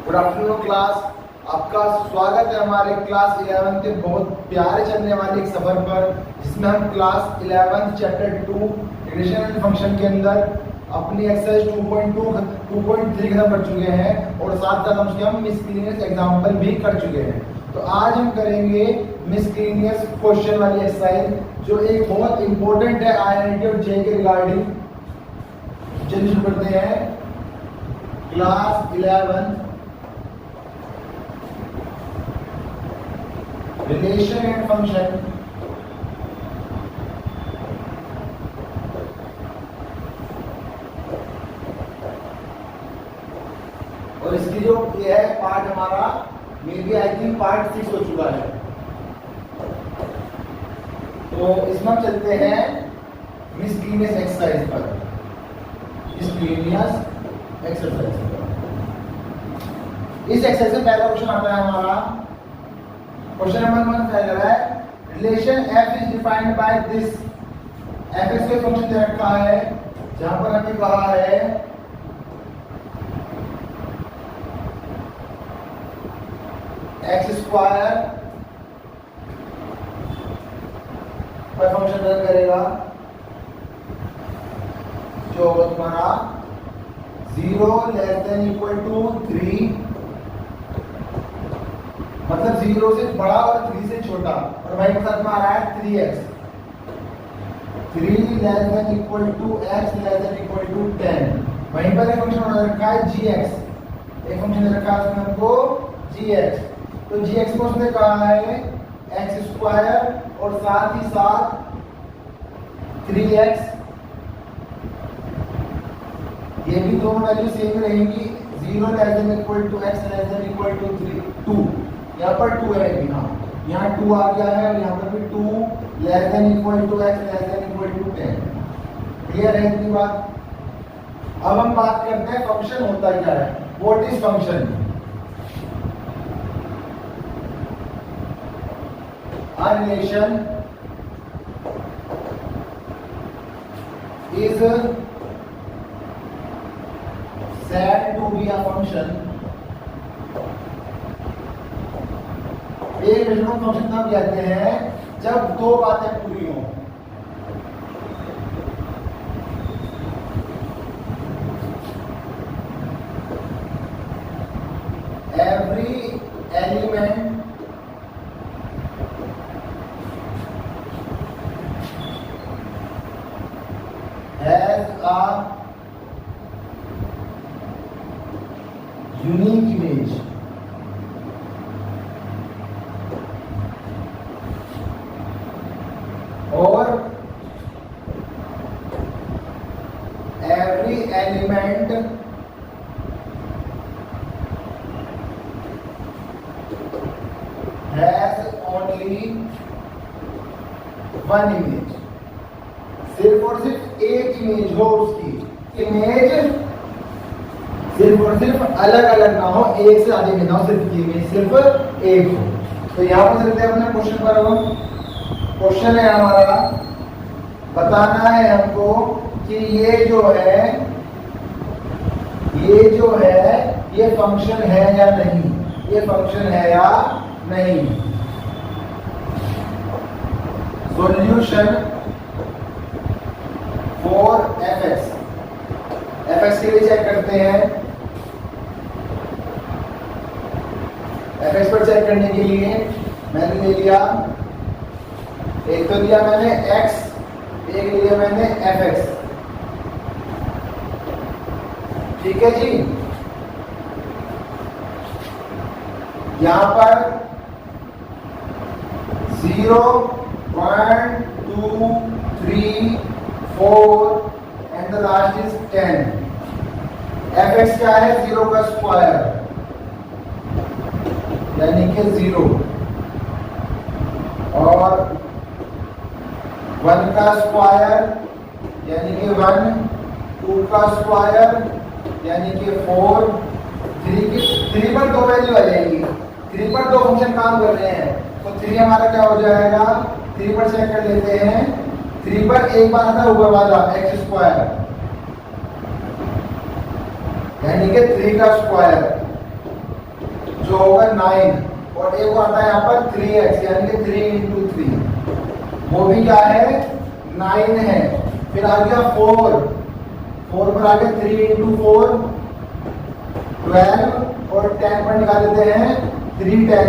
Good afternoon class. आपका स्वागत है हमारे क्लास 11 के बहुत प्यारे चलने वाले एक सफर पर, जिसमें हम class 11 chapter 2 relation and function के अंदर अपनी एक्सरसाइज 2.3 खत्म कर चुके हैं और साथ साथ हम मिसलेनियस एग्जांपल भी कर चुके हैं। तो आज हम करेंगे मिसलेनियस क्वेश्चन वाली एक्सरसाइज, जो एक बहुत इंपॉर्टेंट है आईआईटी और जे के रिगार्डिंग। चलिए शुरू करते हैं। Class 11 relation and function. और इसकी जो ये है पार्ट हमारा may be I think part 6 हो चुका है। तो इसमें हम चलते हैं मिसलेनियस एक्सरसाइज पर। मिसलेनियस एक्सरसाइज पर इस एक्सरसाइज में पहला क्वेश्चन आता है हमारा। क्वेश्चन नंबर 1 कह रहा है relation f is defined by this. fx का फंक्शन दे रखा है, जहां पर हमें कहा है x स्क्वायर पर फंक्शन रन करेगा, जो तुम्हारा 0 < 3, मतलब 0 से बड़ा और 3 से छोटा, और वहीं के साथ में आ रहा है 3x, 3 < x < 10। वहीं पर एक फंक्शन बना रखा है gx, एक फंक्शन दे रखा है उसमें हमको gx। तो gx को उसने कहा है x स्क्वायर और साथ ही साथ 3x। ये भी दोनों वैल्यू सेम रहेंगी, 0 < x < 2। यहाँ पर 2 है, यहाँ 2 आ गया है और यहाँ पर भी 2 < x < 10। क्लियर है इतनी बात। अब हम बात करते हैं फंक्शन होता क्या है। What is function? A relation is said to be a function। एक रिलेशन को फंक्शन तब कहते हैं जब दो बातें पूरी हों। Every element has a unique image। और every element has only one image। सिर्फ और सिर्फ एक इमेज हो, उसकी इमेज सिर्फ और सिर्फ अलग अलग ना हो, एक से ज्यादा इमेज ना हो, सिर्फ इमेज सिर्फ एक हो। तो यहाँ पर चलते हैं अपने क्वेश्चन पर। क्वेश्चन है हमारा, बताना है हमको कि ये जो है ये फंक्शन है या नहीं, ये फंक्शन है या नहीं। सॉल्यूशन फॉर fx के लिए चेक करते हैं। fx पर चेक करने के लिए मैंने ले लिया, एक तो लिया मैंने x, एक लिया मैंने fx। ठीक है जी। यहां पर 0 1 2 3 4 and the last is 10। fx क्या है? 0 का स्क्वायर यानी कि 0, और 1 का स्क्वायर यानी कि 1, 2 का स्क्वायर यानी कि 4, 3 पर दो वैल्यू आ जाएगी, 3 पर दो फंक्शन काम कर रहे हैं, तो 3 हमारा क्या हो जाएगा? 3 पर चेक कर लेते हैं। 3 पर एक बार आता है ऊपर वाला x स्क्वायर, यानी कि 3 का स्क्वायर जो होगा 9 और एक आता है यहाँ पर 3x यानी कि 3 इंटू 3 वो भी क्या है 9 है। फिर आ गया 4 पर आ गया 3 इंटू 4 12 और 10 पर निकाल देते हैं 3 10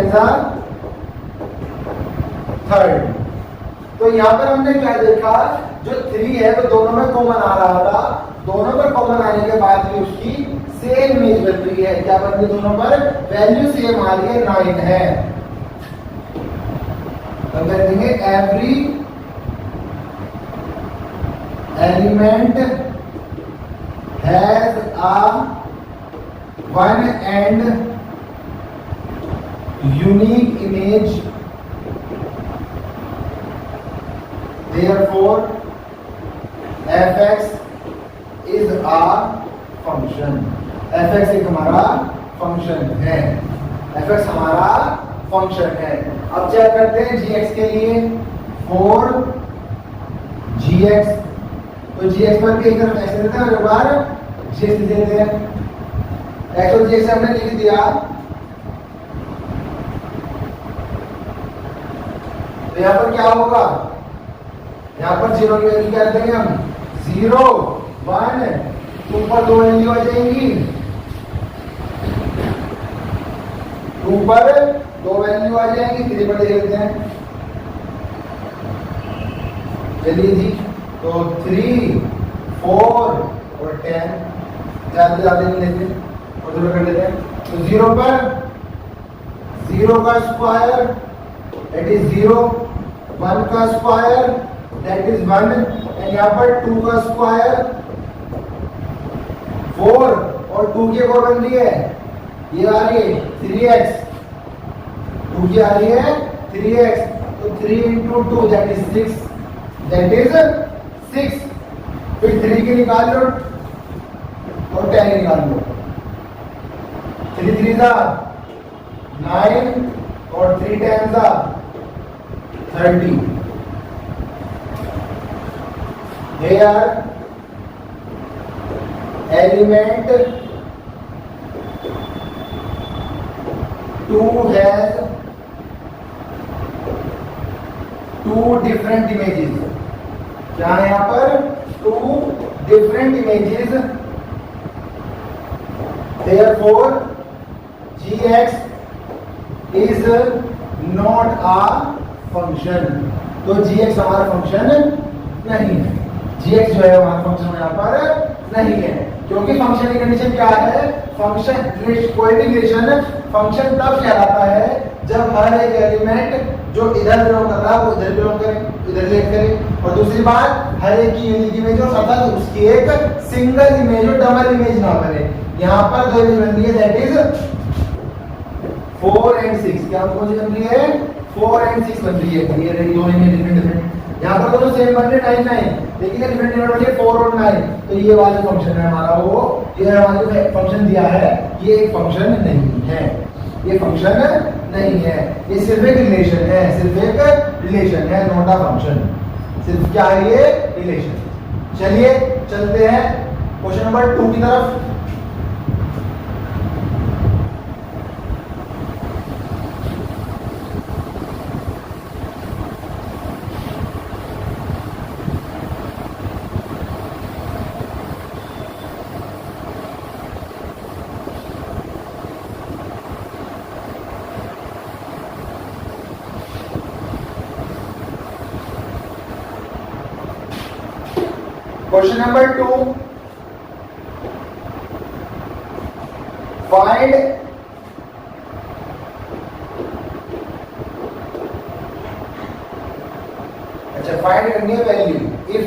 30। तो यहाँ पर हमने क्या देखा जो 3 है वो दोनों में कॉमन आ रहा था, दोनों पर कॉमन आने के बाद भी उसकी सेम इमेज बन रही है। क्या बन रही है दोनों पर वैल्यू सेम आ रही है 9 है। तो कह देंगे every element has a one and unique image therefore fx is a function। fx एक हमारा फंक्शन है, fx हमारा फंक्शन है। अब चेक करते हैं gx के लिए 4 gx, तो gx पर भी एक तरफ ऐसे देते हैं और एक बार gx लिख देते हैं। x और gx हमने लिख दिया, तो यहाँ पर क्या होगा, यहाँ पर 0 की वैल्यू क्या देंगे हम 0 1, ऊपर 2 वैल्यू आ जाएंगी, 2 पर 2 वैल्यू आ जाएंगी, 3 पर देख लेते हैं। चलिए जी, तो 3 4 और 10 ज्यादा नहीं लेते और दूर कर लेते हैं। तो 0 पर 0 का स्क्वायर दैट इज 0, 1 का स्क्वायर दैट इज 1 एंड यहाँ पर 2 का स्क्वायर 4 और 2 की एक और बन रही है, ये आ रही है 3x, 2 की आ रही है 3x, तो 3 into 2 that is 6, that is 6। फिर 3 की निकाल लो और 10 निकाल लो, 3 3 9 और 3 10 30। They are element 2 has 2 different images। क्या है यहाँ पर 2 different images, therefore gx is not a function। तो gx हमारा फंक्शन नहीं है, gx जो है हमारा फंक्शन यहाँ पर नहीं है, क्योंकि फंक्शन की कंडीशन क्या है, फंक्शन कोई भी रिलेशन फंक्शन तब कहलाता है जब हर एक एलिमेंट जो इधर बिलोंग कर रहा है वो इधर बिलोंग करे, इधर रिलेट करे, और दूसरी बात हर एक की यूनिक इमेज हो, अर्थात उसकी एक सिंगल इमेज हो, डबल इमेज ना बने। यहाँ पर दो इमेज बन रही है दैट इज 4 and 6। क्या कौन सी बन रही है 4 and 6 बन रही है, ये रही दोनों इमेज डिफरेंट। यहाँ पर दोनों सेम बन रहे 9 9, लेकिन ये डिफरेंट बन रही है 4 और 9। तो ये वाला फंक्शन है हमारा, वो ये हमारा जो फंक्शन दिया है ये एक फंक्शन नहीं है, ये फंक्शन नहीं है, ये सिर्फ एक रिलेशन है, सिर्फ एक रिलेशन है, नॉट अ फंक्शन। सिर्फ क्या है ये रिलेशन। चलिए चलते हैं क्वेश्चन नंबर 2 की तरफ। Question number 2, find find करनी है value if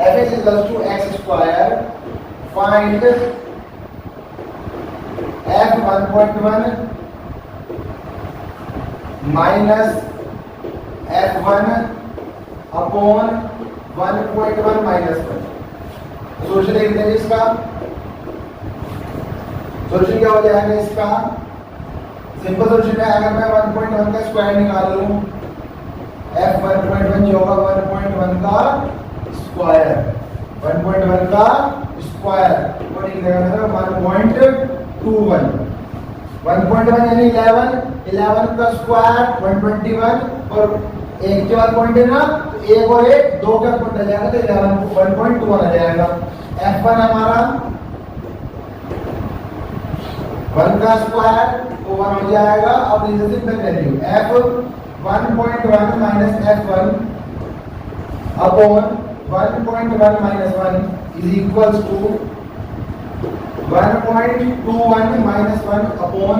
f(x) = x square, find f(1.1) minus f(1) upon 1.1 minus 1। Solution देखते हैं इसका, सोल्यूशन क्या हो जाएगा इसका, सिंपल सोल्यूशन है। अगर मैं 1.1 का स्क्वायर निकाल लूं, f(1.1) जो होगा 1.1 का स्क्वायर, 1.1 का स्क्वायर वो निकलेगा मेरा 1.21। 1.1 यानी 11 का स्क्वायर 121 और एक के बाद पॉइंट है ना, तो एक और एक दो का पॉइंट आ जाएगा तो 1.21 आ जाएगा। f1 हमारा 1 का स्क्वायर तो 1 हो जाएगा। अब simple value f1.1 minus f1 upon 1.1 minus 1 is equals to 1.21 minus 1 upon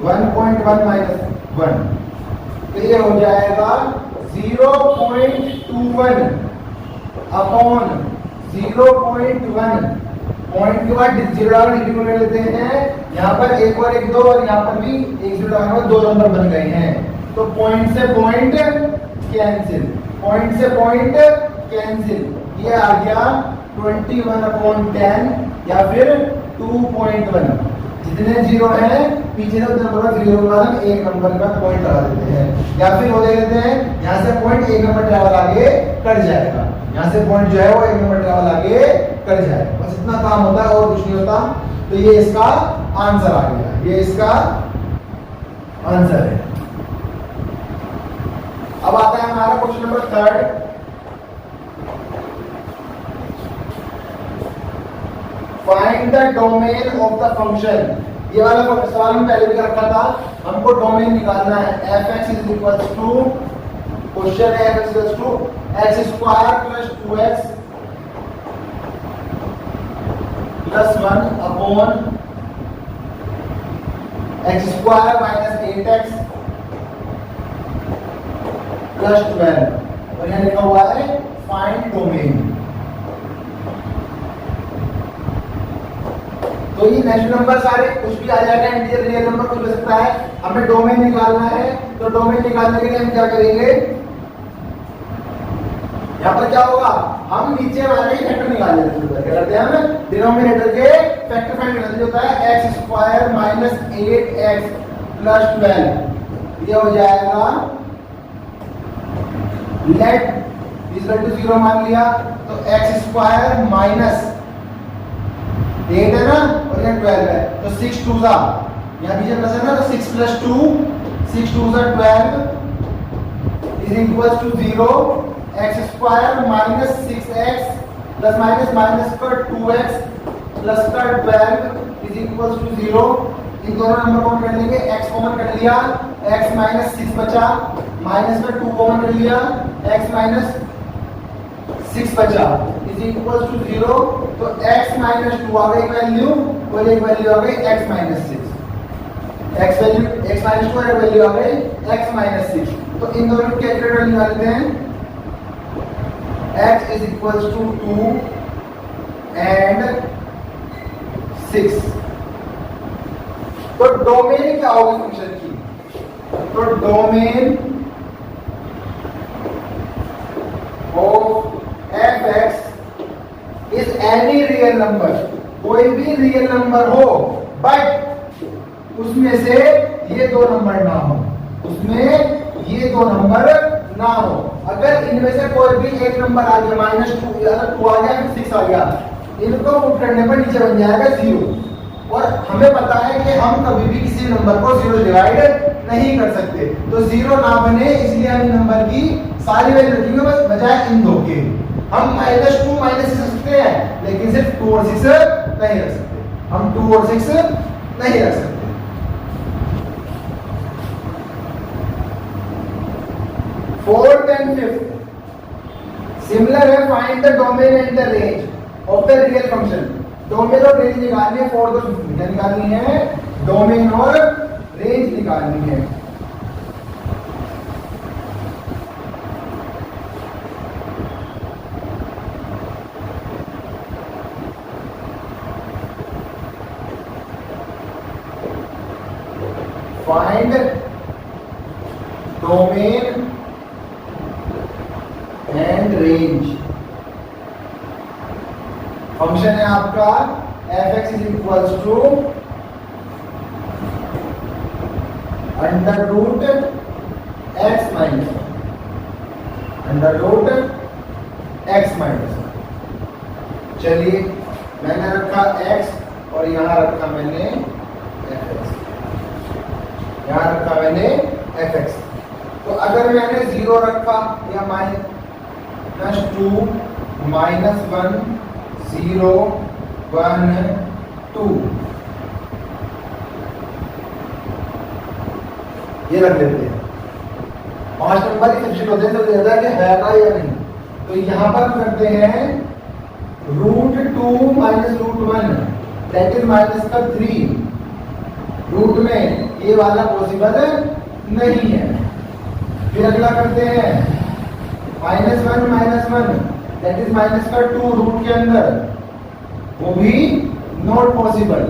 1.1 minus 1, तो ये हो जाएगा 0.21 अपॉन 0.1। पॉइंट के बाद जीरो डिग्री ले लेते हैं, यहाँ पर एक और एक दो और यहाँ पर भी एक जीरो लगाकर दो नंबर बन गए हैं, तो पॉइंट से पॉइंट कैंसिल, पॉइंट से पॉइंट कैंसिल, ये आ गया 21/10 या फिर 2.1। जितने जीरो हैं पीछे से नंबर का जीरो का एक नंबर का पॉइंट लगा देते हैं, या फिर वो दे देते हैं यहाँ से पॉइंट एक नंबर ट्रैवल आगे कर जाएगा, यहाँ से पॉइंट जो है वो एक नंबर ट्रैवल आगे कर जाएगा। बस इतना काम होता है और कुछ नहीं होता। तो ये इसका आंसर आ गया, ये इसका आंसर है। अब आता है हमारा question number 3। Find the domain of the function. ये वाला सवाल में पहले भी रखा था, हमको डोमेन निकालना है। fx is equal to, question है fx equal to x square plus 2x plus 1 upon x square minus 8x plus 12, और यहाँ लिखा हुआ है फाइंड डोमेन। तो ये नेचुरल नंबर सारे कुछ भी आ जाएगा, इंटीजर रियल नंबर कुछ हो सकता है, हमें डोमेन निकालना है। तो डोमेन निकालने के लिए हम क्या करेंगे, यहाँ पर क्या होगा, हम नीचे वाले फैक्टर निकाल लेते हैं। क्या करते हैं हम डिनोमिनेटर के फैक्टर फाइंड करते हैं, जो होता है x square minus 8x plus 12, ये हो जाएगा लेट इज इक्वल टू 0 मान लिया, तो x स्क्वायर माइनस 8 है ना और यहाँ 12 है, तो 6 2 सा यहाँ पीछे प्लस है ना, तो 6 प्लस 2 6 2 सा 12 is equal to 0। x square minus 6x plus minus minus पर 2x प्लस का 12 इज इक्वल टू 0। इन दोनों नंबर कॉमन कर लेंगे, x कॉमन कर लिया, x माइनस 6 बचा, माइनस में 2 कॉमन कर लिया, x माइनस 6 बचा इज इक्वल टू 0। तो x माइनस 2 आ गई वैल्यू और एक वैल्यू आ गई x minus 6, x value x minus 2 और वैल्यू आ गई x माइनस 6। तो इन दोनों की कैलकुलेटर निकालते हैं, x is equal to 2 and 6। तो डोमेन क्या होगी फंक्शन की, तो domain of fx is any real number, कोई भी रियल नंबर हो बट उसमें से ये दो नंबर ना हो, उसमें ये दो नंबर ना हो। अगर इनमें से कोई भी एक नंबर आ गया -2 या 2 आ गया 6 आ गया, इनको पुट करने पर नीचे बन जाएगा 0। और हमें पता है कि हम कभी भी किसी नंबर को 0 डिवाइड नहीं कर सकते, तो 0 ना बने इसलिए हम नंबर की सारी वैल्यू रखेंगे बस बजाय इन दो के। हम -2 -6 रख सकते हैं लेकिन सिर्फ 2 और 6 नहीं रख सकते, हम 2 और 6 नहीं रख सकते। फोर्थ एंड फिफ्थ सिमिलर है, find the domain and the range of the real function. Domain और रेंज निकालनी है, फोर्थ और फिफ्थ निकालनी है, डोमेन और रेंज निकालनी है। Find domain and range. Function है आपका fx is equals to under root x minus चलिए मैंने रखा x और यहां रखा मैंने fx। यहाँ रखा मैंने fx। तो अगर मैंने 0 रखा या -2 -1 0 1 2 ये रख लेते हैं। 5 नंबर की सब्जेक्ट होते हैं तो देखता है कि है का या नहीं। तो यहाँ पर करते हैं √2 - √1 दैट इज -3। रूट में ये वाला पॉसिबल नहीं है। फिर अगला करते हैं -1 -1 दैट इज -2 रूट के अंदर, वो भी नॉट पॉसिबल।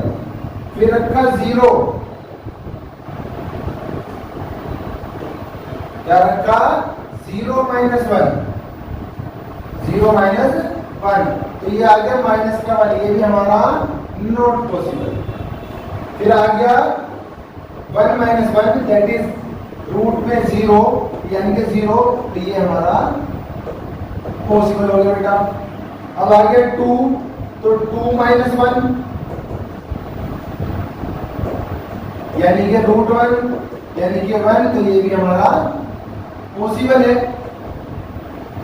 फिर रखा 0, क्या रखा 0 - 1 0 - 1, तो ये आ गया माइनस का वाला, ये भी हमारा नॉट पॉसिबल। फिर आ गया 1 - 1 दैट इज रूट में 0 यानी कि 0, तो ये हमारा पॉसिबल हो गया बेटा। अब आ गया 2, तो 2 - 1 यानी कि √1 यानी कि 1, तो ये भी हमारा पॉसिबल है।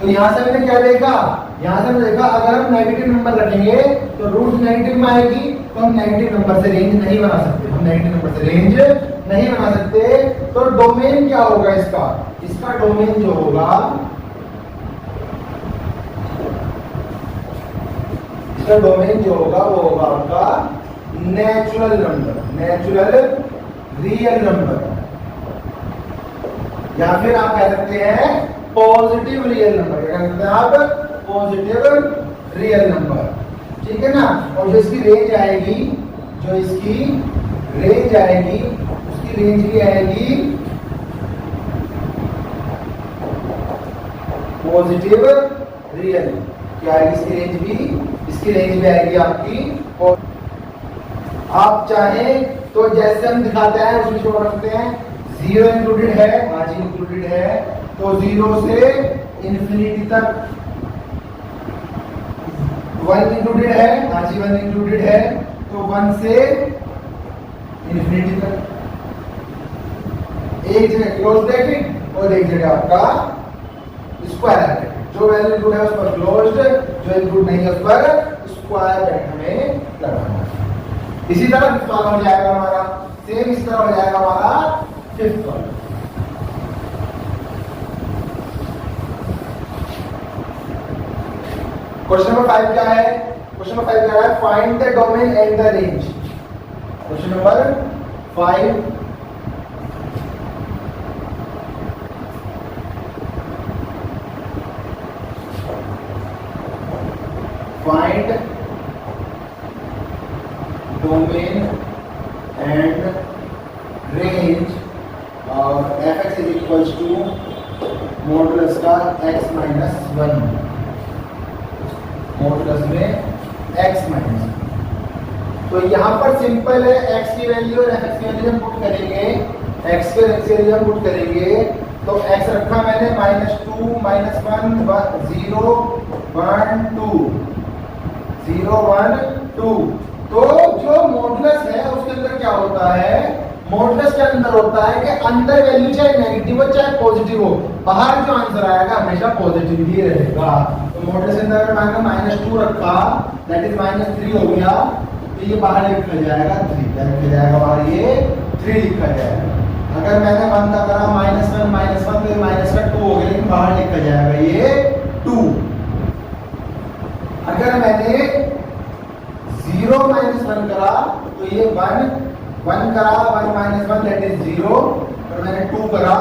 तो यहां से मैंने क्या देखा, यहां से मैंने देखा अगर हम नेगेटिव नंबर रखेंगे तो रूट नेगेटिव में आएगी, तो हम नेगेटिव नंबर से रेंज नहीं बना सकते, हम नेगेटिव नंबर से रेंज नहीं बना सकते। तो डोमेन क्या होगा इसका, इसका डोमेन जो होगा, इसका डोमेन जो होगा वो होगा आपका natural number, natural real number, या फिर आप कह सकते हैं पॉजिटिव रियल नंबर। क्या कह सकते हैं आप, पॉजिटिव रियल नंबर, ठीक है ना। और जो इसकी रेंज आएगी, जो इसकी रेंज आएगी, उसकी रेंज भी आएगी पॉजिटिव रियल। क्या आएगी इसकी रेंज भी, इसकी रेंज भी आएगी आपकी। और आप चाहें तो जैसे हम दिखाते हैं उसमें शो रखते हैं 0 इंक्लूडेड है, हाँ जी इंक्लूडेड है, तो 0 से इंफिनिटी तक। 1 इंक्लूडेड है, हाँ जी 1 इंक्लूडेड है, तो 1 से इंफिनिटी तक। एक जगह क्लोज ब्रैकेट और एक जगह आपका स्क्वायर ब्रैकेट। जो वैल्यू इंक्लूड है उस पर क्लोज्ड, जो इंक्लूड नहीं है उस पर स्क्वायर ब्रैकेट हमें लगाना है। इसी तरह फिफ्थ वाला हो जाएगा हमारा, सेम इस तरह हो जाएगा हमारा फिफ्थ वाला। क्वेश्चन नंबर 5 क्या है, क्वेश्चन नंबर 5 क्या है, find the domain and the range. Question number 5, find domain and range और fx is equals to modulus का x माइनस 1, मॉडुलस में x माइनस। तो यहाँ पर सिंपल है, x की वैल्यू और fx की वैल्यू हम पुट करेंगे, x के वैल्यू हम पुट करेंगे, तो x रखा मैंने -2 -1 0 1 2 0 1 2। तो जो मॉडुलस है उसके अंदर क्या होता है, मॉडुलस के अंदर होता है कि अंदर वैल्यू चाहे नेगेटिव हो चाहे पॉजिटिव हो, बाहर जो आंसर आएगा हमेशा पॉजिटिव ही रहेगा। तो मॉडुलस के अंदर मैंने -2 रखा दैट इज -3 हो गया, तो ये बाहर लिखा जाएगा 3, क्या लिखा जाएगा बाहर, ये 3 लिखा जाएगा। अगर मैंने 1 का करा -1 तो ये माइनस का 2 हो गया, लेकिन बाहर लिखा जाएगा ये 2। अगर मैंने 0 - 1 करा तो ये 1 करा, 1 - 1 दैट इज 0, और मैंने 2 करा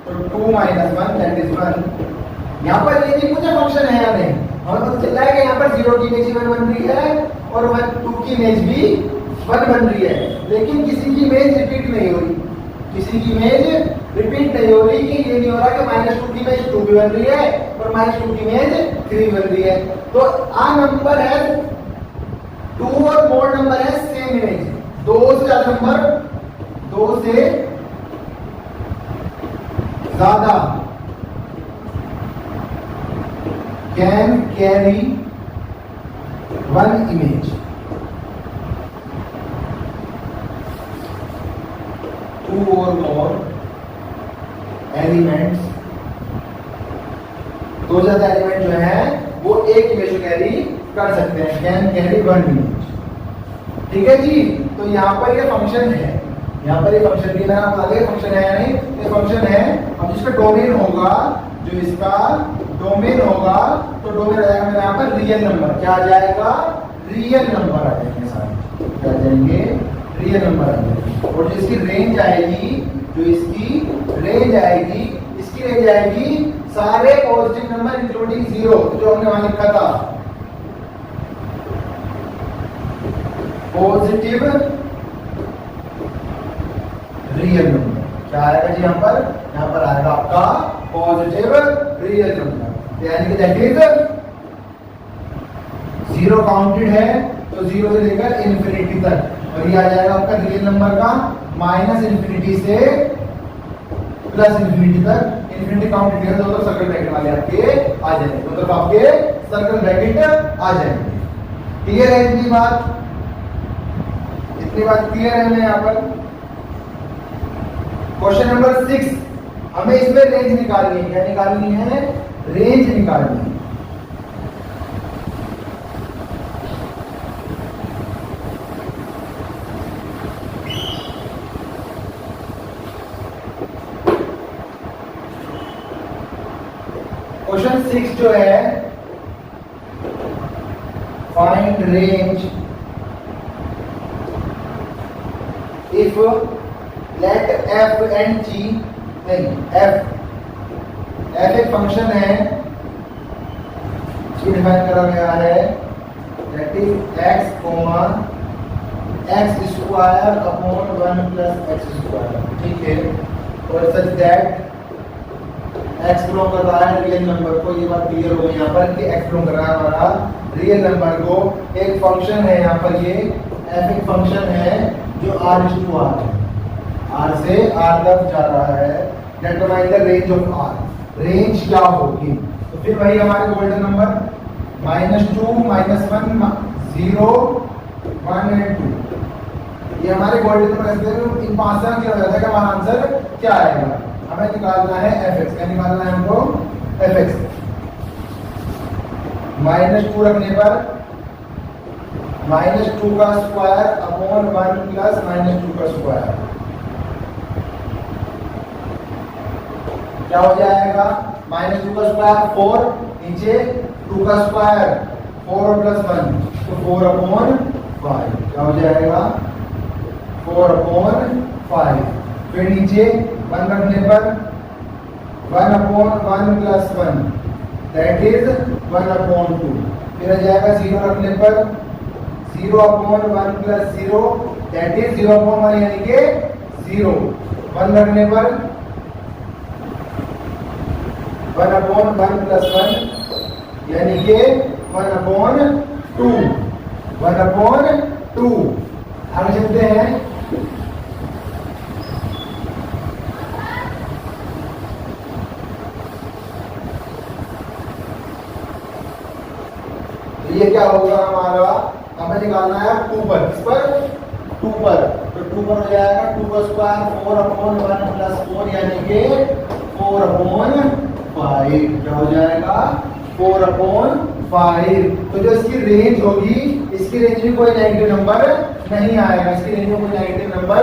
तो 2 - 1 दैट इज 1। यहाँ पर ये नहीं पूछा फंक्शन है या नहीं, हमें पता चल रहा है कि यहाँ पर 0 की इमेज 1 बन रही है और 2 की इमेज भी 1 बन रही है, लेकिन किसी की इमेज रिपीट नहीं हो रही, किसी की इमेज रिपीट नहीं हो रही। कि ये नहीं हो रहा कि -2 की इमेज 2 भी बन रही है और -2 की इमेज 3 बन रही है। तो आ नंबर है 2 और मोड नंबर है सेम इमेज, 2 से ज्यादा नंबर, 2 से ज्यादा can carry 1 image. 2 or more elements, दो ज्यादा एलिमेंट जो है वो एक इमेज को कैरी कर सकते हैं, कैन कैरी वन इमेज। ठीक है जी। तो यहाँ पर ये फंक्शन है, यहाँ पर ये फंक्शन भी मैंने आपको बता दिया फंक्शन है या नहीं, ये फंक्शन है। अब जिसका डोमेन होगा, जो इसका डोमेन होगा, तो डोमेन आ जाएगा मेरे यहाँ पर रियल नंबर। क्या आ जाएगा? रियल नंबर आ जाएंगे सारे, क्या आ जाएंगे? रियल नंबर आ जाएंगे। और जो इसकी रेंज आएगी, जो इसकी रेंज आएगी, इसकी रेंज आएगी सारे पॉजिटिव नंबर इंक्लूडिंग जीरो, जो हमने वहां लिखा था पॉजिटिव रियल नंबर। क्या आएगा जी यहाँ पर आएगा आपका पॉजिटिव रियल नंबर, यानी कि दैट इज जीरो काउंटेड है तो जीरो से लेकर इन्फिनिटी तक, और ये आ जाएगा आपका रियल नंबर का माइनस इन्फिनिटी से प्लस इन्फिनिटी तक। इन्फिनिटी काउंटेड है तो सर्कल ब्रैकेट वाले आपके आ जाएंगे, मतलब आपके सर्कल ब्रैकेट आ जाएंगे। क्लियर है इतनी बात? इतनी बात क्लियर है हमें यहाँ पर? क्वेश्चन नंबर 6, हमें इसमें रेंज निकालनी है। क्या निकालनी है? रेंज निकालनी है। क्वेश्चन 6 जो है, find range if late f and g, नहीं f एक फंक्शन है, इसको डिफाइन करा गया है, that is x x square upon 1 plus x square. ठीक है, और सच दैट x बिलोंग कर रहा है रियल नंबर को। ये बात क्लियर हो गई यहाँ पर कि x बिलोंग कर रहा है हमारा रियल नंबर को। एक फंक्शन है यहाँ पर, ये f एक फंक्शन है जो r है, r से r तक जा रहा है। Determine the range of r, range क्या होगी? तो फिर वही हमारे गोल्डन नंबर -2 -1 0 1 एंड 2, ये हमारे गोल्डन नंबर ऐसे इन पांच से क्लियर हो जाता है कि हमारा आंसर क्या आएगा। हमें निकालना है fx। क्या निकालना है हमको? fx। -2 रखने पर -2 का स्क्वायर अपॉन 1 प्लस -2 का स्क्वायर क्या हो जाएगा? -2 का स्क्वायर 4, नीचे 2 का स्क्वायर 4 प्लस 1 तो 4 अपॉन 5। क्या हो जाएगा? 4 अपॉन 5। फिर नीचे 1 रखने पर 1 upon 1 plus 1 that is 1 upon 2। फिर आ जाएगा 0 रखने पर 0 upon 1 plus 0 that is 0 upon 1, यानी कि 0। 1 रखने पर 1 अपॉन 1 प्लस 1 यानी कि 1 अपॉन 2। 1 अपॉन 2। आगे चलते हैं। ये क्या होगा हमारा? हमें निकालना है 2 पर। इस पर 2 पर, तो 2 पर हो जाएगा 2 का स्क्वायर 4 अपॉन 1 प्लस 4 यानी कि 4 अपॉन 5। क्या हो जाएगा? 4 अपॉन 5। तो जो इसकी रेंज होगी, इसकी रेंज में कोई नेगेटिव नंबर नहीं आएगा, इसकी रेंज में कोई नेगेटिव नंबर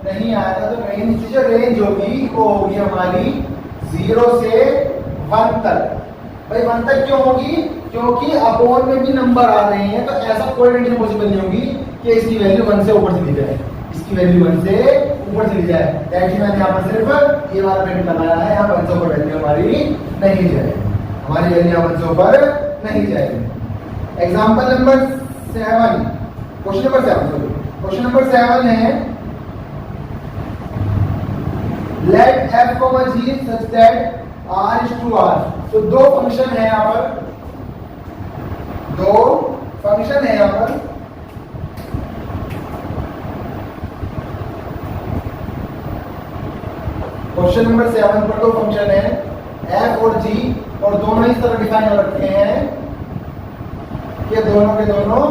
नहीं आएगा। तो रेंज की जो रेंज होगी वो होगी हमारी 0 से 1 तक। भाई 1 तक क्यों होगी? क्योंकि अपॉन में भी नंबर आ रहे हैं, तो ऐसा कोई कंडीशन पॉसिबल नहीं होगी कि इसकी वैल्यू 1 से ऊपर चली जाए, इसकी वैल्यू 1 से ऊपर चली जाए। दैट मैंने यहाँ पर सिर्फ ये वाला ब्रैकेट लगाया है, यहाँ 1 से ऊपर वैल्यू हमारी नहीं जाएगी, हमारी वैल्यू 1 से ऊपर नहीं जाएगी। Example number 7, question number 7, question number 7 है late f, g such that r is to r। तो दो फंक्शन है यहाँ पर, दो फंक्शन है यहाँ पर। क्वेश्चन नंबर 7 पर दो फंक्शन है f और g, और दोनों इस तरह डिफाइन हो रखे हैं कि दोनों के दोनों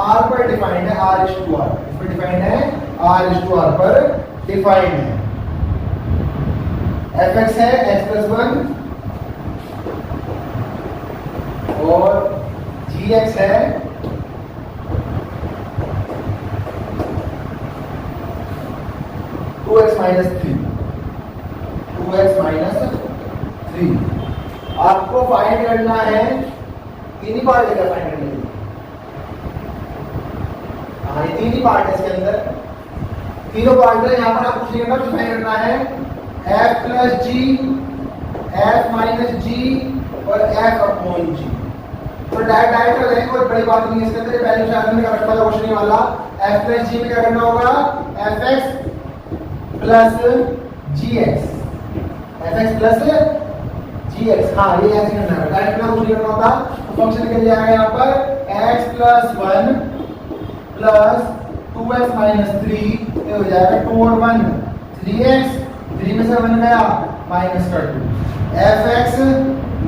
r पर डिफाइंड है, r is to r। इस पर डिफाइंड है, r is to r पर डिफाइंड है। एफ एक्स है एक्स प्लस वन और जी एक्स है two X minus three, two X minus three. आपको फाइंड करना है, तीन ही पार्ट लेकर फाइंड करने के लिए। हाँ, ये तीन ही पार्ट है इसके अंदर, तीनों पार्ट है। यहाँ पर आपको कुछ नहीं करना, कुछ फाइंड करना है एफ प्लस जी, एफ माइनस जी और एफ अपॉन जी। तो डायरेक्ट कर देंगे, कोई बड़ी बात नहीं है इसके अंदर। पहले क्लास में करने वाला क्वेश्चन वाला एफ प्लस जी में क्या करना होगा, एफ एक्स प्लस जी एक्स, एफ एक्स प्लस जी एक्स। हाँ, ये ऐसे करना है, डायरेक्ट में कुछ नहीं करना होता। तो फंक्शन निकल जाएगा यहाँ पर x plus one plus two X minus three, ये हो जाएगा टू और वन थ्री एक्स, थ्री में से वन गया माइनस कर two, F X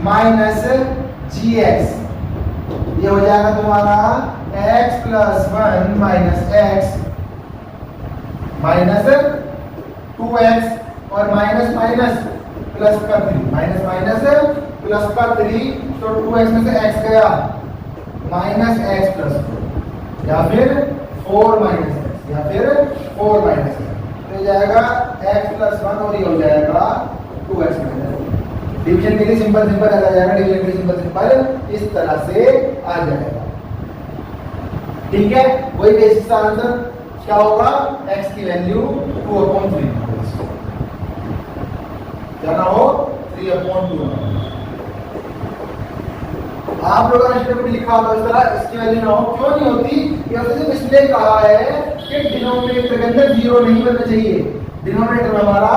minus G X, ये हो जाएगा तुम्हारा x plus one minus X minus two X और माइनस माइनस प्लस का थ्री, माइनस माइनस प्लस का थ्री, तो टू एक्स में से x गया माइनस एक्स प्लस फोर, या फिर फोर माइनस एक्स, या फिर फोर माइनस एक्स, तो जाएगा x प्लस वन और ये हो जाएगा टू एक्स माइनस। डिवीजन के लिए सिंपल सिंपल आ जाएगा, डिवीजन के लिए सिंपल सिंपल इस तरह से आ जाएगा। ठीक है, वही बेसिक सा आंसर क्या होगा, x की वैल्यू 2/3 क्या ना हो 3/2। आप लोगों ने स्टेप में लिखा होगा इस तरह, इसकी वैल्यू ना हो, क्यों नहीं होती, क्योंकि इसलिए कहा है कि डिनोमिनेटर के अंदर जीरो नहीं बनना चाहिए, डिनोमिनेटर में हमारा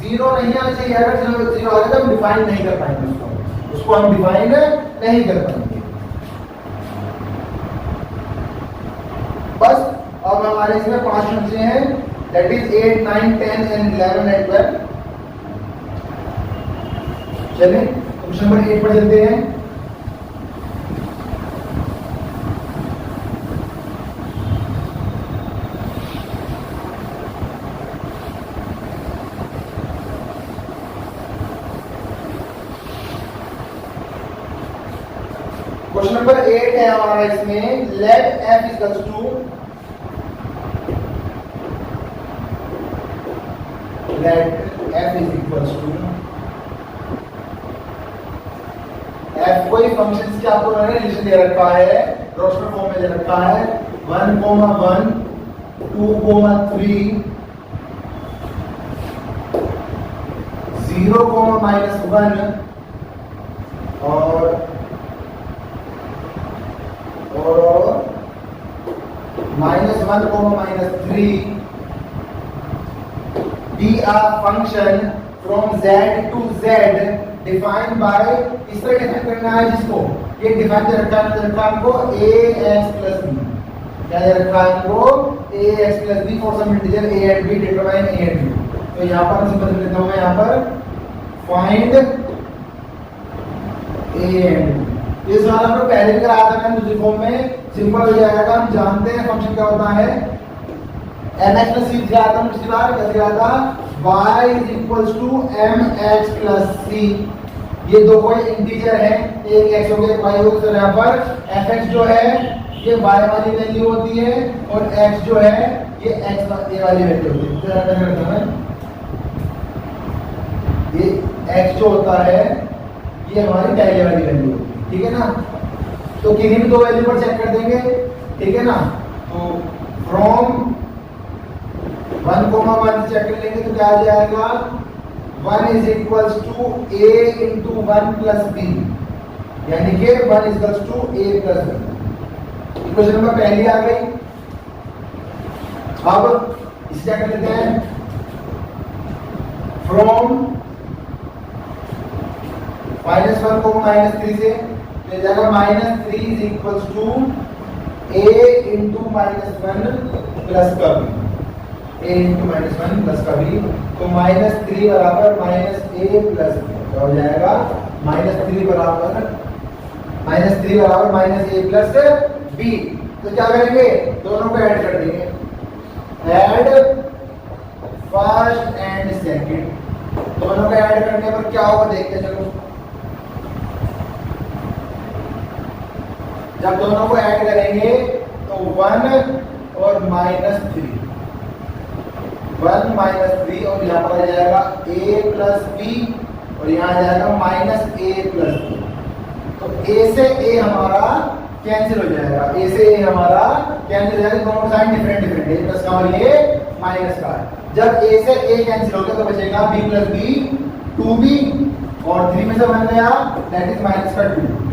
जीरो नहीं आना चाहिए। अगर जीरो आ जाए तो हम डिफाइन नहीं कर पाएंगे उसको हम डिफाइन नहीं कर पाएंगे। बस अब हमारे इसमें 5 संख्या हैं, दैट इज 8, 9, 10 एंड 11 एंड 12। चलिए क्वेश्चन नंबर 8 पर चलते हैं। क्वेश्चन नंबर 8 है हमारा, इसमें let f equals to, let f is equals to, f कोई फंक्शंस के आपको मैंने रिलेशन दे रखा है, रोस्टर फॉर्म में दे रखा है 1, 1, 2, 3, 0, -1 और -1, -3 be a function from z to z defined by, इस तरह डिफाइन करना है जिसको ये डिफाइन दे रखा है हमको ax plus b, क्या दे रखा है हमको ax plus b for some integer a and b, determine a and b। तो यहाँ पर मैं सिंपल लिखता हूँ, मैं यहाँ पर find a and b। ये सवाल हम लोग पहले भी कराया था दूसरी फॉर्म में, सिंपल हो जाएगा। हम जानते हैं फंक्शन क्या होता है, mx प्लस c दिया था पिछली बार, कैसे दिया था y is equals to mx plus c। ये दो कोई इंटीजर है, एक x हो गया एक y हो गया, तो यहाँ पर fx जो है ये y वाली वैल्यू होती है और x जो है ये x वाली वैल्यू होती है। तो क्या करता है, ये x जो होता है ये हमारी पहले वाली वैल्यू होती है, ठीक है ना। तो किसी भी दो वैल्यू पर चेक कर देंगे, ठीक है ना। तो फ्रॉम 1, 1 चेक कर लेंगे तो क्या आ जाएगा 1 is equals to a into 1 plus b, यानी कि 1 is equals to a plus b। Equation number पहली आ गई। अब इसे क्या कर लेते हैं, फ्रॉम -1 को -3 से ले जाएगा -3 is equals to a into -1 plus का b, a इंटू -1 प्लस का b। तो -3 बराबर -a प्लस b, क्या हो जाएगा -3 बराबर -a प्लस b। तो क्या करेंगे, दोनों को ऐड कर देंगे, ऐड फर्स्ट एंड सेकंड, दोनों को ऐड ऐड करने पर क्या होगा देखते हैं। चलो जब दोनों को ऐड करेंगे तो 1 और -3, 1 -3 और यहाँ पर आ जाएगा a + b और यहाँ आ जाएगा -a + b। तो a से a हमारा कैंसिल हो जाएगा, a से a हमारा कैंसिल हो जाएगा, दोनों साइड डिफरेंट डिफरेंट है, प्लस का और ये माइनस का। जब a से a कैंसिल हो गया तो बचेगा b + b 2b और 3 में से 1 गया दैट इज -2।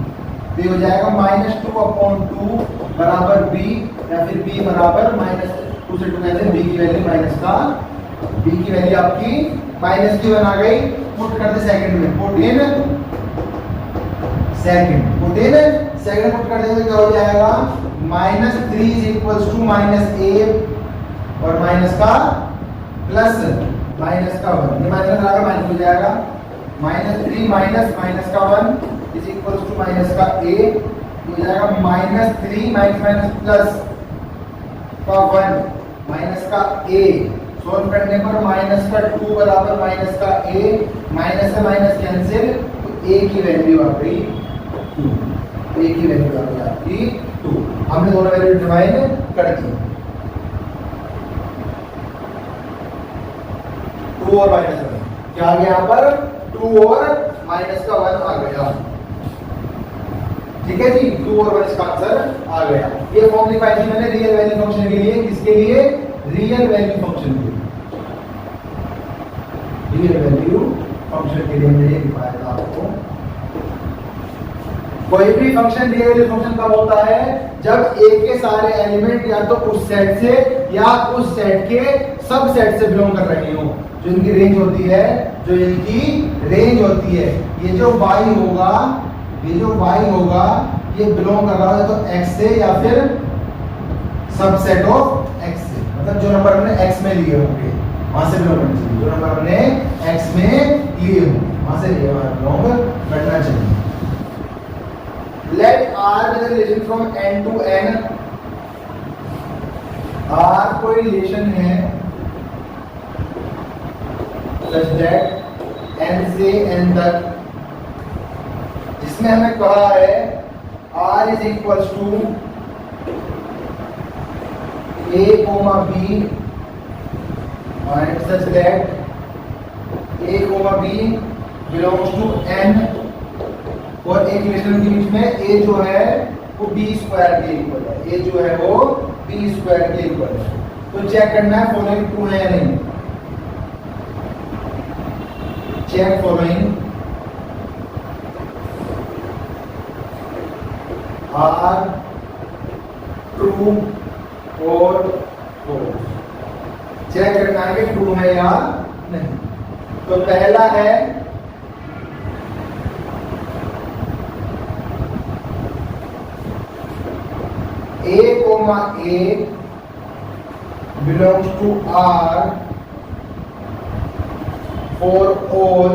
तो ये हो जाएगा -2/2 बराबर b या फिर b बराबर -2 से 2 कैंसिल, b की वैल्यू b की वैल्यू आपकी -1 आ गई। पुट करते सेकंड में, पुट इन सेकंड पुट कर देंगे क्या हो जाएगा -3 = -a और माइनस का प्लस माइनस का 1, ये माइनस लगा माइनस हो जाएगा -3 माइनस का 1 = माइनस का a हो जाएगा -3 माइनस प्लस का 1 माइनस का a। सोल्व करने पर -2 बराबर माइनस का a, माइनस से माइनस कैंसिल तो a की वैल्यू आ गई 2, a की वैल्यू आ गई आपकी 2। हमने दोनों वैल्यू डिवाइड कर दी, 2 और -1 क्या आ गया यहाँ पर 2 और -1 आ गया। ठीक है जी, 2 और 1 इसका आंसर आ गया। ये फॉर्म लिखा है मैंने रियल वैल्यू फंक्शन के लिए, किसके लिए रियल वैल्यू फंक्शन के लिए, रियल वैल्यू फंक्शन के लिए मैंने लिखाया था आपको। कोई भी फंक्शन रियल वैल्यू फंक्शन कब होता है जब a के सारे एलिमेंट या तो उस सेट से या उस सेट के सब सेट से बिलोंग कर रहे हो, जो इनकी रेंज होती है, ये जो y होगा ये बिलोंग कर रहा है तो x से या फिर सबसेट ऑफ x से, मतलब जो नंबर हमने x में लिए होंगे वहां से बिलोंग करना चाहिए, जो नंबर हमने x में लिए हो वहां से बिलोंग करना चाहिए। Let R be the relation from n to n। R कोई रिलेशन है such that n से n तक, जिसमें हमें कहा है R is equals to a, b and such that a, b belongs to n और एक रिलेशन के बीच में a जो है वो b² के इक्वल है, a जो है वो b² के इक्वल है। तो चेक करना है फॉलोइंग ट्रू है या नहीं। चेक फॉलोइंग आर ट्रू और फॉल्स। चेक करना है कि ट्रू है या नहीं। तो पहला है a, belongs to R for all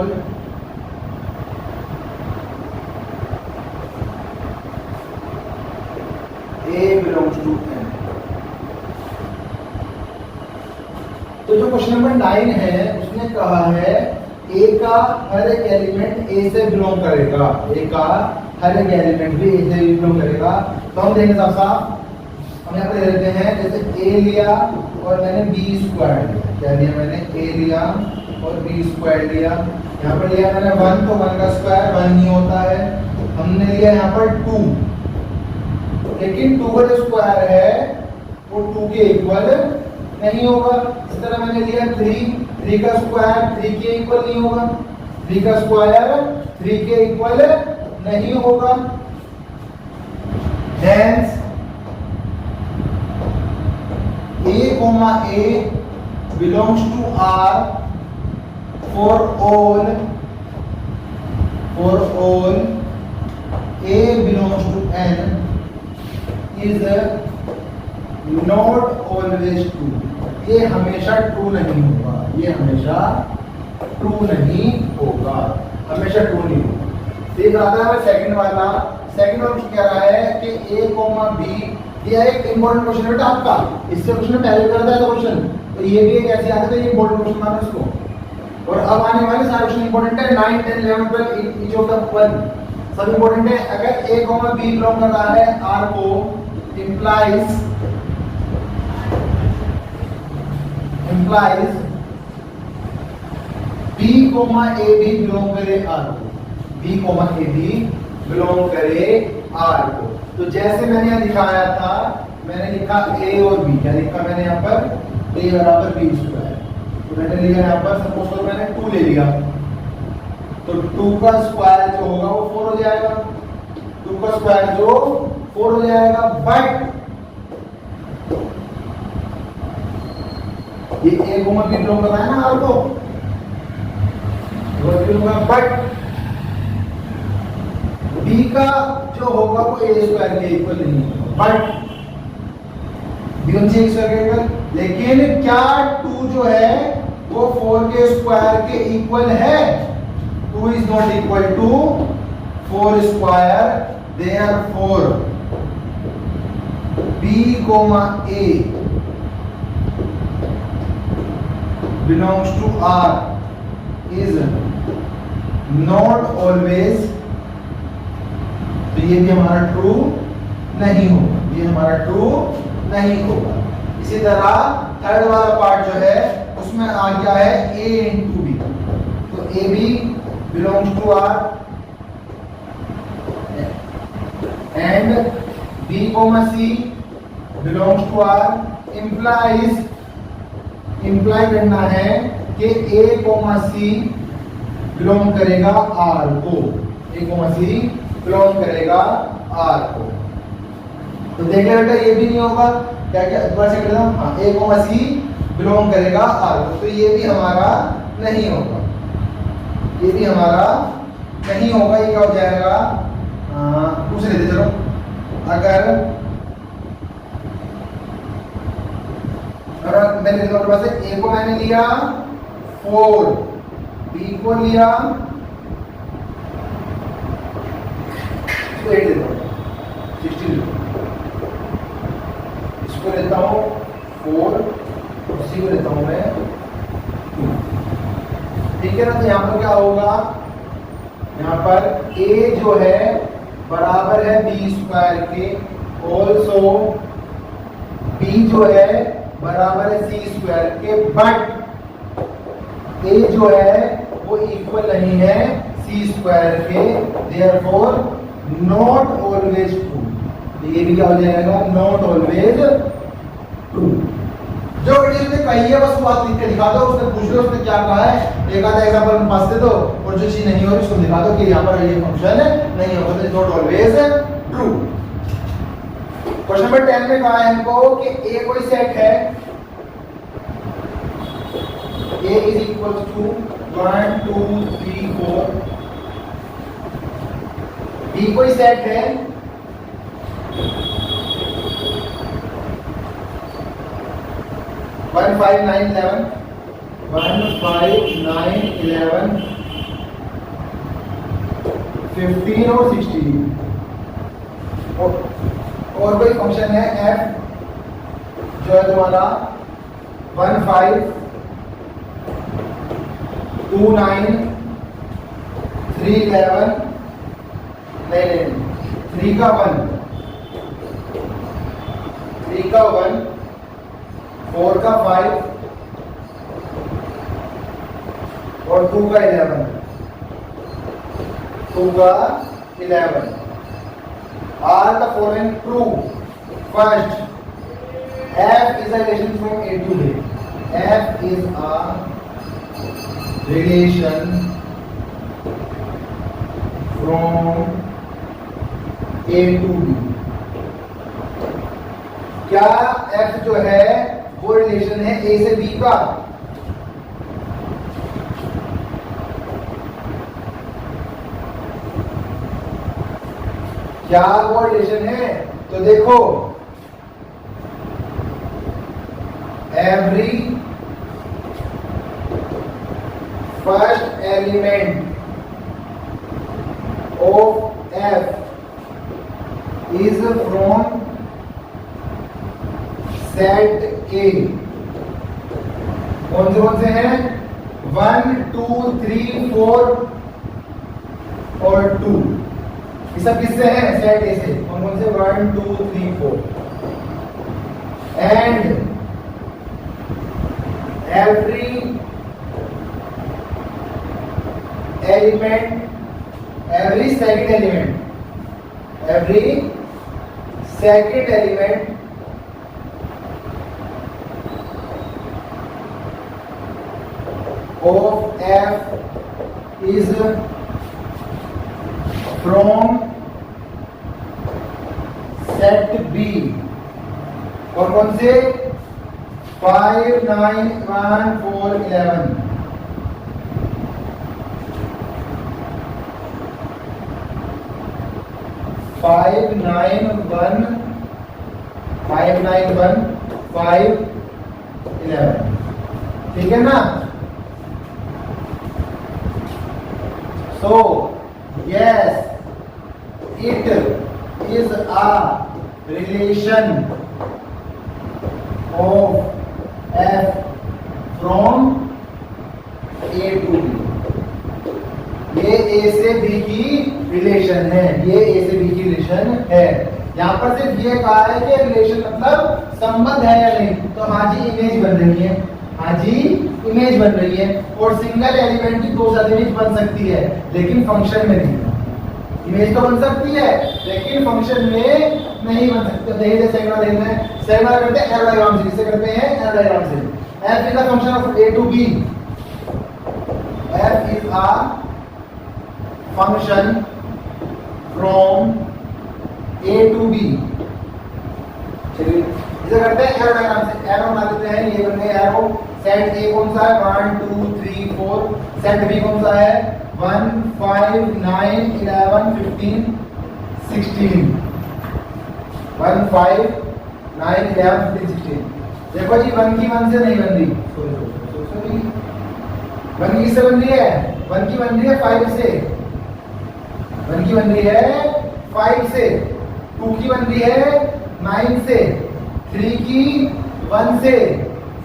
A belongs to N। तो जो क्वेश्चन नंबर 9 है उसने कहा है A का हर एक एलिमेंट A से बिलोंग करेगा, A का हर एक एलिमेंट भी A से बिलोंग करेगा। तो हम देखेंगे साफ साफ, हम यहाँ पर ले लेते हैं जैसे A लिया और मैंने B² लिया, क्या लिया मैंने A लिया और B² लिया। यहाँ पर लिया मैंने 1 तो 1 का स्क्वायर 1 नहीं होता है, हमने लिया यहाँ पर 2, लेकिन 2 का जो स्क्वायर है वो 2 के इक्वल नहीं होगा। इस तरह मैंने लिया 3 का स्क्वायर 3 के इक्वल नहीं होगा, 3 का स्क्वायर 3 के इक्वल नहीं होगा। Hence A, belongs to R for all A belongs to N is not always true। ये हमेशा ट्रू नहीं होगा, हमेशा ट्रू नहीं होगा। ठीक आता है सेकंड वाला कह रहा है कि A, B, ये एक इंपॉर्टेंट क्वेश्चन है बेटा आपका, इससे क्वेश्चन पहले करता है क्वेश्चन, तो ये भी एक ऐसे आता है, ये इंपॉर्टेंट क्वेश्चन मानो इसको। और अब आने वाले सारे क्वेश्चन इंपॉर्टेंट है, 9 10 11 12 ईच ऑफ द वन सब इंपॉर्टेंट है। अगर a b बिलोंग कर रहा है R को, implies b, a भी बिलोंग करे R को, b, a भी बिलोंग करे R को। तो जैसे मैंने यहाँ दिखाया था, मैंने लिखा a और b, क्या लिखा मैंने यहाँ पर a बराबर b स्क्वायर, तो मैंने लिखा यहाँ पर सपोज करो मैंने 2 ले लिया, तो 2 का स्क्वायर जो होगा वो 4 हो जाएगा, 2 का स्क्वायर जो 4 हो जाएगा। बट ये a को भी बिलोंग करना है ना R को, बट b का जो होगा वो a स्क्वायर के इक्वल नहीं होगा, बट b स्क्वायर के इक्वल, लेकिन क्या 2 जो है वो 4 के स्क्वायर के इक्वल है? 2 is not equal to 4 square, therefore b, a belongs to R is not always, तो ये भी हमारा ट्रू नहीं होगा, ये हमारा ट्रू नहीं होगा। इसी तरह थर्ड वाला पार्ट जो है उसमें आ गया है a into b, तो a भी belongs to R and b, c belongs to R, imply करना है कि a, c बिलोंग करेगा R को, a, c बिलोंग करेगा R को। तो देख ले बेटा ये भी नहीं होगा, क्या क्या दोबारा से कर देना, हाँ a, c बिलोंग करेगा R को, तो ये भी हमारा नहीं होगा, ये भी हमारा नहीं होगा। ये क्या हो जाएगा, दूसरे लेते चलो, अगर मैंने a को मैंने लिया 4, b को लिया 8 लेता हूँ, 16 इसको लेता हूँ 4 और c को लेता हूँ मैं 2, ठीक है ना। तो यहाँ पर क्या होगा, यहाँ पर a जो है बराबर है b स्क्वायर के, ऑल्सो b जो है बराबर है c स्क्वायर के, बट a जो है वो इक्वल नहीं है c स्क्वायर के, देयरफॉर नॉट ऑलवेज ट्रू। ये भी क्या हो जाएगा, नॉट ऑलवेज ट्रू। जो उसने कही है बस वो बात लिख के दिखा दो, उसने पूछ लो उसने क्या कहा है, एक आधा एग्जांपल में पास दे दो, और जो चीज नहीं हो रही उसको दिखा दो कि यहाँ पर ये फंक्शन नहीं होगा, तो not always true. Question number 10 में कहा है हमको कि a कोई सेट है, a is equal to 1 2 3 4, b कोई सेट है, वन फाइव नाइन 11, 1 5 9 11 15 और 16, और कोई फंक्शन है f जो है तुम्हारा 1 5 2 9 3 11, नहीं 3 का 1, 3 का 1, 4 का 5 और 2 का 11, 2 का 11 are the following true. First, f is a relation from a to b. F is a relation from a to b. क्या f जो है वो रिलेशन है a से b का? क्या वो रिलेशन है? तो देखो, every first element of f is from set A। कौन से हैं? 1 2 3 4 और 2, ये सब किससे हैं? सेट ए से। कौन से? 1 2 3 4। And every element, every second element of F is from set B। कौन से? 5 9 1 4 11। Five nine one 5 11। ठीक है ना? So yes, it is a relation of F from A to B। ये A से B की रिलेशन है, ये A से B की रिलेशन है। यहाँ पर सिर्फ ये कहा है कि रिलेशन मतलब संबंध है या नहीं। तो हाँ जी इमेज बन रही है, हाँ जी इमेज बन रही है। और सिंगल एलिमेंट की दो से ज्यादा इमेज बन सकती है, लेकिन फंक्शन में नहीं। इमेज तो बन सकती है लेकिन फंक्शन में नहीं बन सकती। देखिए सेकंड देखना है, सेकंड करते हैं एरो डायग्राम से। किससे करते हैं? एरो डायग्राम से। f is the function of a to b। f is a function from a to b। चलिए इसे करते हैं एरो डायग्राम से। एरो बना लेते हैं, ये बन गया एरो। सेट a कौन सा है? 1 2 3 4। सेट b कौन सा है? 1 5 9 11 15 16। 1 5 9 11 15 16। देखो जी 1 की 1 से नहीं बन रही, सॉरी 1 की से बन रही है, 1 की बन रही है 5 से, 1 की बन रही है 5 से, 2 की बन रही है 9 से, 3 की 1 से,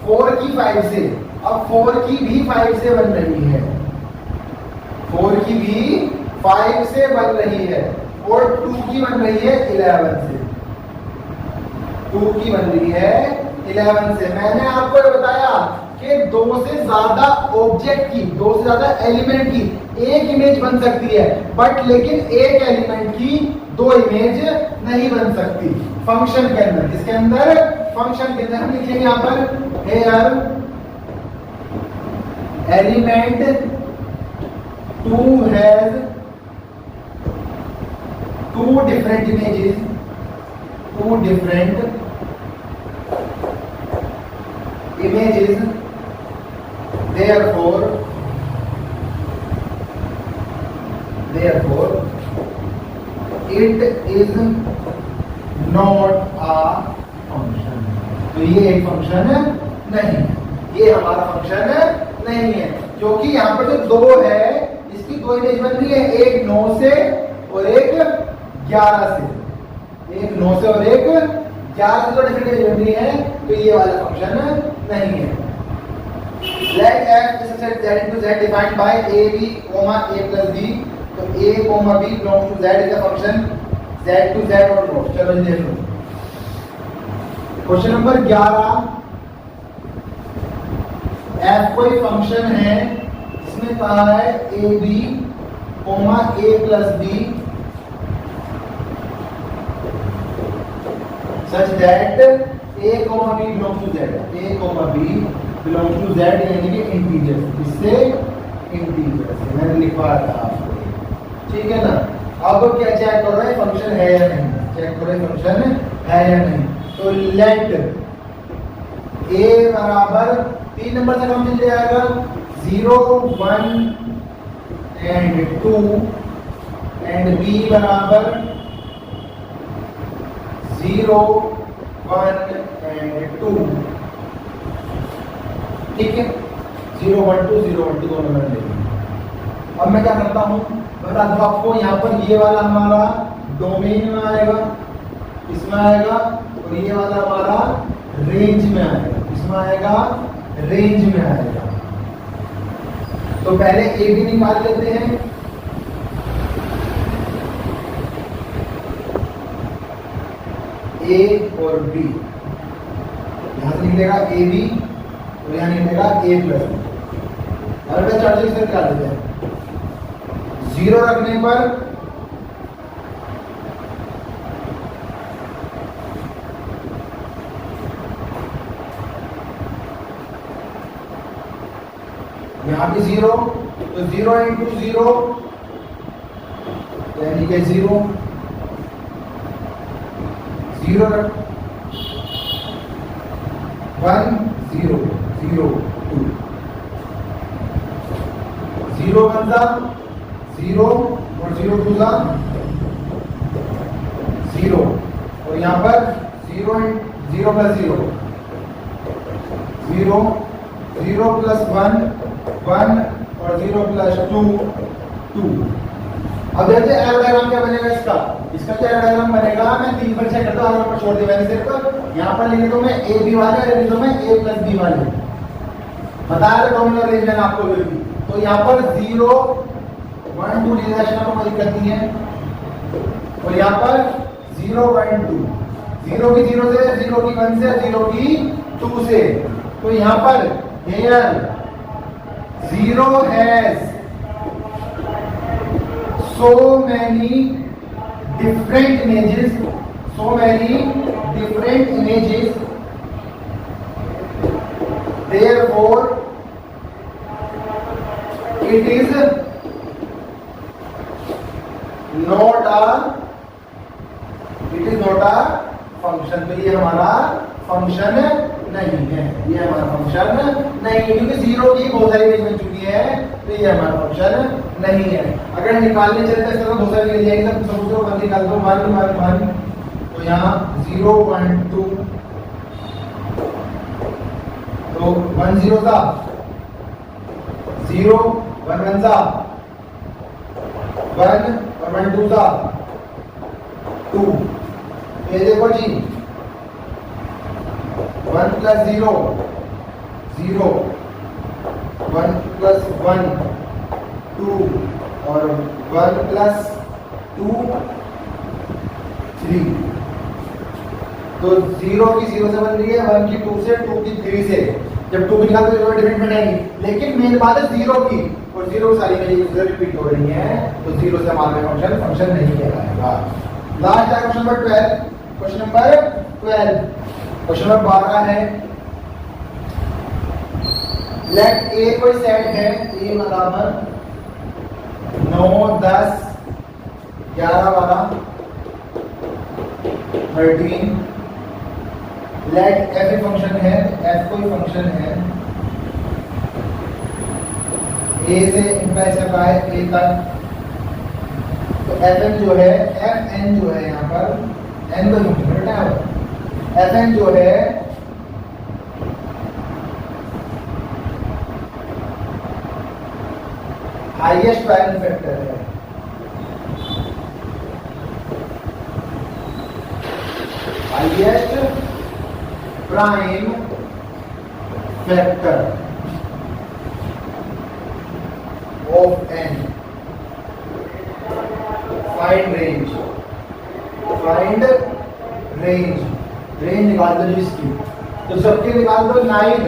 4 की 5 से। अब 4 की भी 5 से बन रही है, 4 की भी 5 से बन रही है। और 2 की बन रही है 11 से, 2 की बन रही है 11 से। मैंने आपको ये बताया कि 2 से ज्यादा ऑब्जेक्ट की, 2 से ज्यादा एलिमेंट की एक इमेज बन सकती है, बट लेकिन एक एलिमेंट की 2 इमेज नहीं बन सकती फंक्शन के अंदर। किसके अंदर? फंक्शन के अंदर। हम लिखेंगे यहां पर hair element 2 has 2 different images, 2 different images, therefore it is not a function। तो ये एक फंक्शन नहीं, ये हमारा फंक्शन नहीं है, क्योंकि यहाँ पर जो 2 है इसकी 2 इमेज बन रही है, एक 9 से और एक 11 से, एक 9 से और एक 11 से 2 डिफरेंट इमेज बन रही है। तो ये वाला फंक्शन नहीं है। Let f is such that z into z defined by a b, a plus b। तो a, b belongs to z is a function z to z और not। चलो देख लो क्वेश्चन नंबर 11। f कोई function है, इसमें कहा है a b, a plus b such that a, b belongs to z, a, b belongs to z यानी कि इंटीजर। इससे इंटीजर से मैंने लिखवा था आपको, ठीक है ना। अब क्या चेक करो है फंक्शन है या नहीं, चेक करो फंक्शन है या नहीं। तो लेट a बराबर 3 नंबर तक हम मिल जाएगा 0 1 एंड 2 एंड b बराबर 0 1 एंड 2। ठीक है 0 1 2 0 1 2 दोनों मैंने लिखे। अब मैं क्या करता हूँ बता दूं आपको, यहाँ पर ये वाला हमारा डोमेन में आएगा, इसमें आएगा, और ये वाला हमारा रेंज में आएगा, इसमें आएगा, रेंज में आएगा। तो पहले ए बी निकाल लेते हैं। ए और बी, यहां से निकलेगा ए बी और यहां निकलेगा ए प्लस बी। और चार्ज इसे निकाल देते हैं। 0 रखने पर यहाँ भी 0, तो 0 इंटू 0 यानी कि 0, 0 रख 1 0 0 2, 0 1 सा 0 और 0 2 सा 0, और यहाँ पर 0 0 प्लस 0 0 0 प्लस 1 1 और 0 प्लस 2 2। अब देखते हैं एरो डायग्राम क्या बनेगा इसका। इसका क्या एरो डायग्राम बनेगा, मैं 3 पर चेक करता हूं, पर छोड़ दिया मैंने सिर्फ यहाँ पर लिखे तो मैं ए बी वाले और लिखे तो मैं ए प्लस बी वाले बताया था डोमिनल अरेंजमेंट आपको भी। तो यहाँ पर 0 1 2 रिलेशन में कोई दिक्कत नहीं है, और यहाँ पर 0 1 2, 0 की 0 से 0 की 1 से 0 की 2 से, तो यहाँ पर here 0 has so many different images, so many different images, therefore it is not a function. तो ये हमारा फंक्शन नहीं है, ये हमारा फंक्शन नहीं है, क्योंकि 0 की बहुत सारी इमेज बन चुकी है, तो ये हमारा फंक्शन नहीं है। अगर निकालने चलते हैं तो बहुत सारी मिल जाएगी, सब समझो 1 निकाल दो, 1 1 1, तो यहाँ 0 1 2, तो 1 0 था 0, 1 1 था 1 और 1 2 था 2। ये देखो जी 1 प्लस 0 0, 1 प्लस 1 2, और 1 प्लस 2 3। तो 0 की 0 से बन रही है, 1 की 2 से, 2 की 3 से। जब 2 की निकालते तो डिफरेंट बनेगी, लेकिन मेन बात है 0 की, और 0 सारी में रिपीट हो रही है, तो 0 से हमारा फंक्शन नहीं कहलाएगा। लास्ट है question number 12। Question number 12, question number 12 है, लेट ए कोई सेट है, ए बराबर 9 10 11 12 13। लेट एफ फंक्शन है, एफ कोई फंक्शन है, ए से इंप्लाई से बाय ए तक, तो एफ एन जो है, एफ एन जो है यहाँ पर एन का फंक्शन है, एफ एन जो है हाईएस्ट प्राइम फैक्टर है, highest prime factor of N. Find range, find range, range निकाल दो जिसकी, तो सबके निकाल दो 9,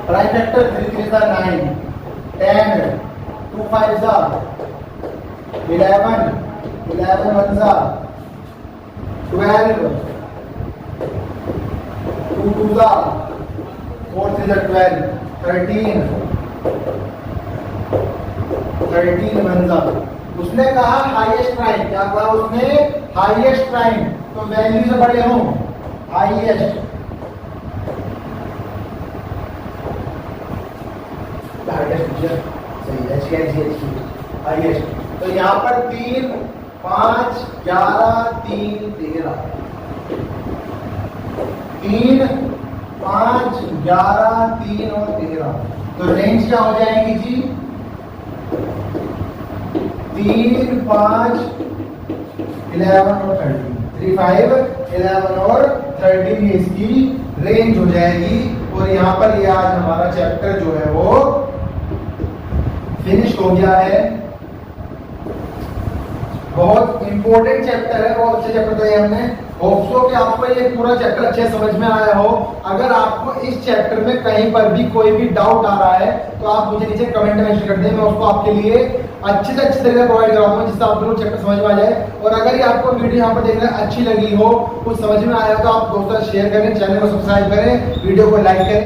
प्राइम फैक्टर 3 3 सा 9, 10 2 5 सा 11 11 1 सा 12 2 2 सा 4 3 सा 12 13 13 1 सा। उसने कहा हाईएस्ट प्राइम, क्या कहा उसने, हाईएस्ट प्राइम, तो वैल्यू से बड़े हो हाईएस्ट, हाईएस्ट। तो यहाँ पर 3 5 11 3 13, 3 5 11 3 और 13, तो रेंज क्या हो जाएगी जी, 3 5 11 और 13, 3 5 11 और 13 इसकी रेंज हो जाएगी। और यहाँ पर ये आज हमारा चैप्टर जो है वो हो गया है। बहुत इंपॉर्टेंट चैप्टर है, बहुत अच्छे चैप्टर है हमने। होप सो कि आपको ये पूरा चैप्टर अच्छे समझ में आया हो। अगर आपको इस चैप्टर में कहीं पर भी कोई भी डाउट आ रहा है तो आप मुझे नीचे कमेंट में मेंशन कर दें, मैं उसको आपके लिए अच्छे से अच्छे तरीके प्रोवाइड कराऊंगा जिससे आप लोग चैप्टर समझ में आ जाए। और अगर ये आपको वीडियो यहाँ पर देखना अच्छी लगी हो, कुछ समझ में आया तो आप दोस्तों शेयर करें, चैनल को सब्सक्राइब करें, वीडियो को लाइक करें।